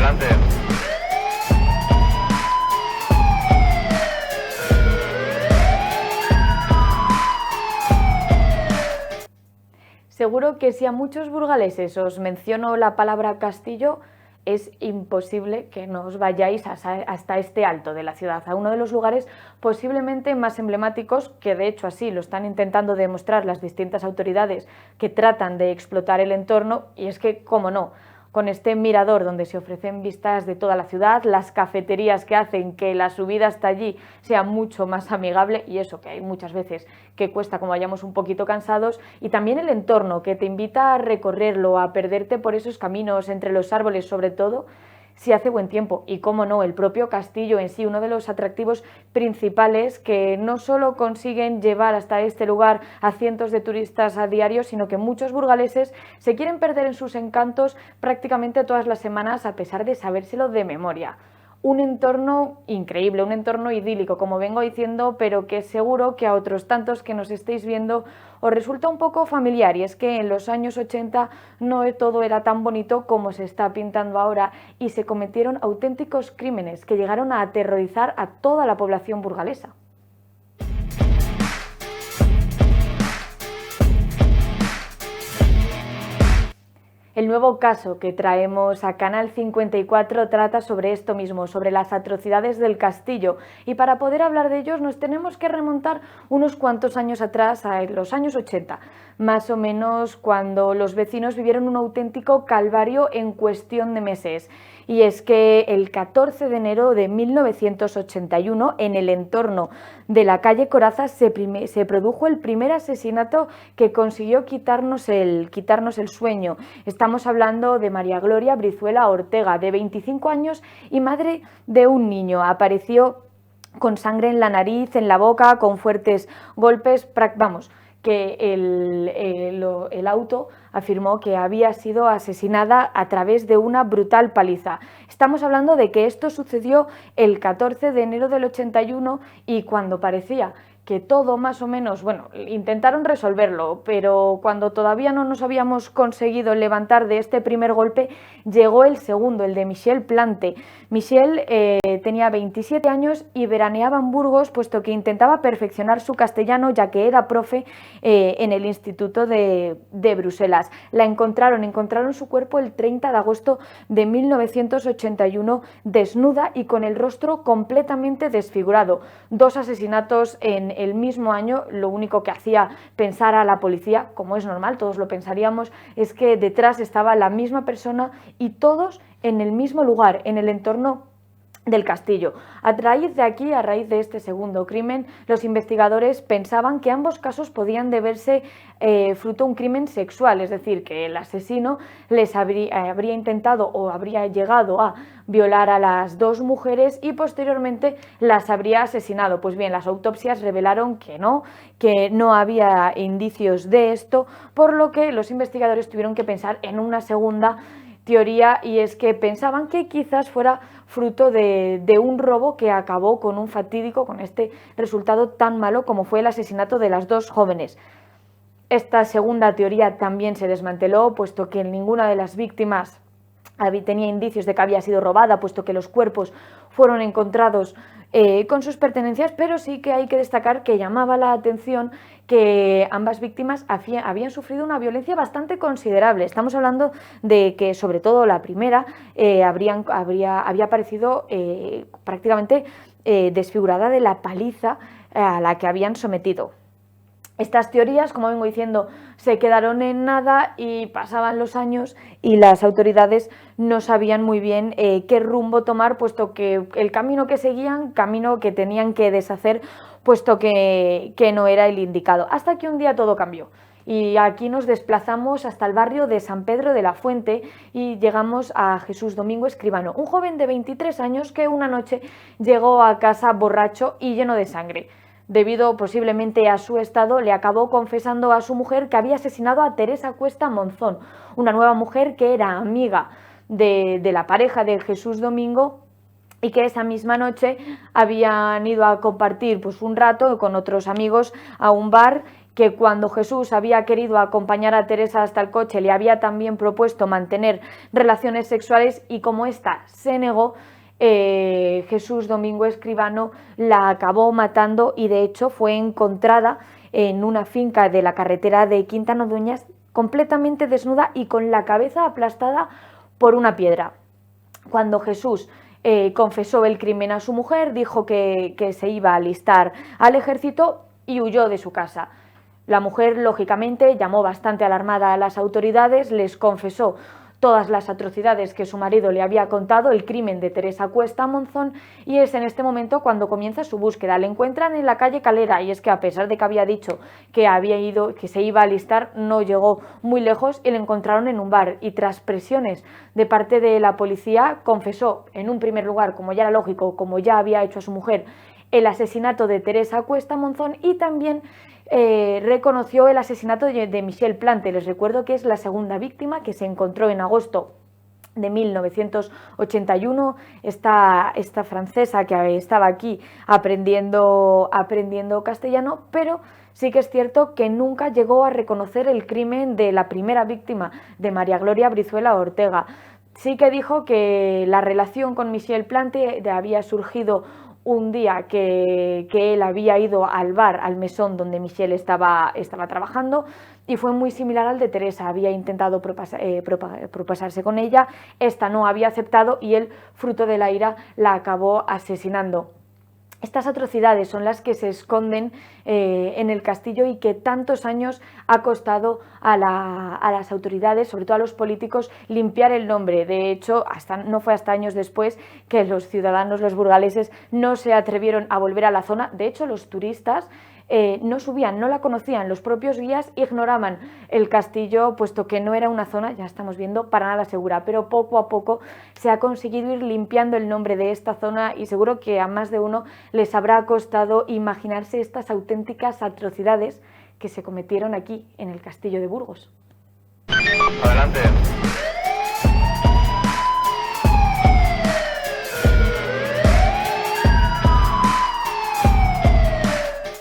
adelante. Seguro que si a muchos burgaleses os menciono la palabra castillo, es imposible que no os vayáis hasta este alto de la ciudad, a uno de los lugares posiblemente más emblemáticos, que de hecho así lo están intentando demostrar las distintas autoridades que tratan de explotar el entorno, y es que, cómo no, con este mirador donde se ofrecen vistas de toda la ciudad, las cafeterías que hacen que la subida hasta allí sea mucho más amigable, y eso que hay muchas veces que cuesta como vayamos un poquito cansados, y también el entorno que te invita a recorrerlo, a perderte por esos caminos entre los árboles, sobre todo si hace buen tiempo, y cómo no, el propio castillo en sí, uno de los atractivos principales que no solo consiguen llevar hasta este lugar a cientos de turistas a diario, sino que muchos burgaleses se quieren perder en sus encantos prácticamente todas las semanas a pesar de sabérselo de memoria. Un entorno increíble, un entorno idílico, como vengo diciendo, pero que seguro que a otros tantos que nos estéis viendo os resulta un poco familiar, y es que en los años 80 no todo era tan bonito como se está pintando ahora, y se cometieron auténticos crímenes que llegaron a aterrorizar a toda la población burgalesa. El nuevo caso que traemos a Canal 54 trata sobre esto mismo, sobre las atrocidades del castillo, y para poder hablar de ellos nos tenemos que remontar unos cuantos años atrás, a los años 80, más o menos, cuando los vecinos vivieron un auténtico calvario en cuestión de meses. Y es que el 14 de enero de 1981, en el entorno de la calle Corazza, se produjo el primer asesinato que consiguió quitarnos el sueño. Estamos hablando de María Gloria Brizuela Ortega, de 25 años y madre de un niño. Apareció con sangre en la nariz, en la boca, con fuertes golpes, vamos, que el auto afirmó que había sido asesinada a través de una brutal paliza. Estamos hablando de que esto sucedió el 14 de enero del 81, y cuando parecía que todo más o menos, bueno, intentaron resolverlo, pero cuando todavía no nos habíamos conseguido levantar de este primer golpe, llegó el segundo, el de Michelle Plante. Michelle tenía 27 años y veraneaba en Burgos, puesto que intentaba perfeccionar su castellano, ya que era profe en el Instituto de Bruselas. La encontraron su cuerpo el 30 de agosto de 1981, desnuda y con el rostro completamente desfigurado. 2 asesinatos en el mismo año. Lo único que hacía pensar a la policía, como es normal, todos lo pensaríamos, es que detrás estaba la misma persona, y todos en el mismo lugar, en el entorno del castillo. A raíz de este segundo crimen, los investigadores pensaban que ambos casos podían deberse fruto de un crimen sexual, es decir, que el asesino les habría intentado o habría llegado a violar a las 2 mujeres y posteriormente las habría asesinado. Pues bien, las autopsias revelaron que no había indicios de esto, por lo que los investigadores tuvieron que pensar en una segunda teoría, y es que pensaban que quizás fuera fruto de un robo que acabó con un fatídico, con este resultado tan malo como fue el asesinato de las 2 jóvenes. Esta segunda teoría también se desmanteló, puesto que ninguna de las víctimas tenía indicios de que había sido robada, puesto que los cuerpos fueron encontrados con sus pertenencias, pero sí que hay que destacar que llamaba la atención que ambas víctimas habían sufrido una violencia bastante considerable. Estamos hablando de que, sobre todo la primera, había aparecido prácticamente desfigurada de la paliza a la que habían sometido. Estas teorías, como vengo diciendo, se quedaron en nada, y pasaban los años y las autoridades no sabían muy bien qué rumbo tomar, puesto que el camino que seguían, camino que tenían que deshacer, puesto que no era el indicado. Hasta que un día todo cambió. Y aquí nos desplazamos hasta el barrio de San Pedro de la Fuente y llegamos a Jesús Domingo Escribano, un joven de 23 años que una noche llegó a casa borracho y lleno de sangre. Debido posiblemente a su estado, le acabó confesando a su mujer que había asesinado a Teresa Cuesta Monzón, una nueva mujer que era amiga de la pareja de Jesús Domingo, y que esa misma noche habían ido a compartir un rato con otros amigos a un bar que cuando Jesús había querido acompañar a Teresa hasta el coche le había también propuesto mantener relaciones sexuales y como ésta se negó, Jesús Domingo Escribano la acabó matando y de hecho fue encontrada en una finca de la carretera de Quintana Dueñas completamente desnuda y con la cabeza aplastada por una piedra. Cuando Jesús confesó el crimen a su mujer, dijo que se iba a alistar al ejército y huyó de su casa. La mujer, lógicamente, llamó bastante alarmada a las autoridades, les confesó todas las atrocidades que su marido le había contado, el crimen de Teresa Cuesta Monzón, y es en este momento cuando comienza su búsqueda. Le encuentran en la calle Calera y es que a pesar de que había dicho que se iba a alistar, no llegó muy lejos y le encontraron en un bar y tras presiones de parte de la policía confesó en un primer lugar, como ya era lógico, como ya había hecho a su mujer, el asesinato de Teresa Cuesta Monzón y también reconoció el asesinato de Michel Plante. Les recuerdo que es la segunda víctima que se encontró en agosto de 1981, esta francesa que estaba aquí aprendiendo castellano, pero sí que es cierto que nunca llegó a reconocer el crimen de la primera víctima, de María Gloria Brizuela Ortega. Sí que dijo que la relación con Michel Plante había surgido un día que él había ido al bar, al mesón donde Michel estaba trabajando y fue muy similar al de Teresa. Había intentado propasarse con ella, esta no había aceptado y él, fruto de la ira, la acabó asesinando. Estas atrocidades son las que se esconden en el castillo y que tantos años ha costado a las autoridades, sobre todo a los políticos, limpiar el nombre. De hecho, no fue hasta años después que los ciudadanos, los burgaleses, no se atrevieron a volver a la zona. De hecho, los turistas no subían, no la conocían, los propios guías ignoraban el castillo, puesto que no era una zona, ya estamos viendo, para nada segura, pero poco a poco se ha conseguido ir limpiando el nombre de esta zona y seguro que a más de uno les habrá costado imaginarse estas auténticas atrocidades que se cometieron aquí, en el castillo de Burgos. Adelante.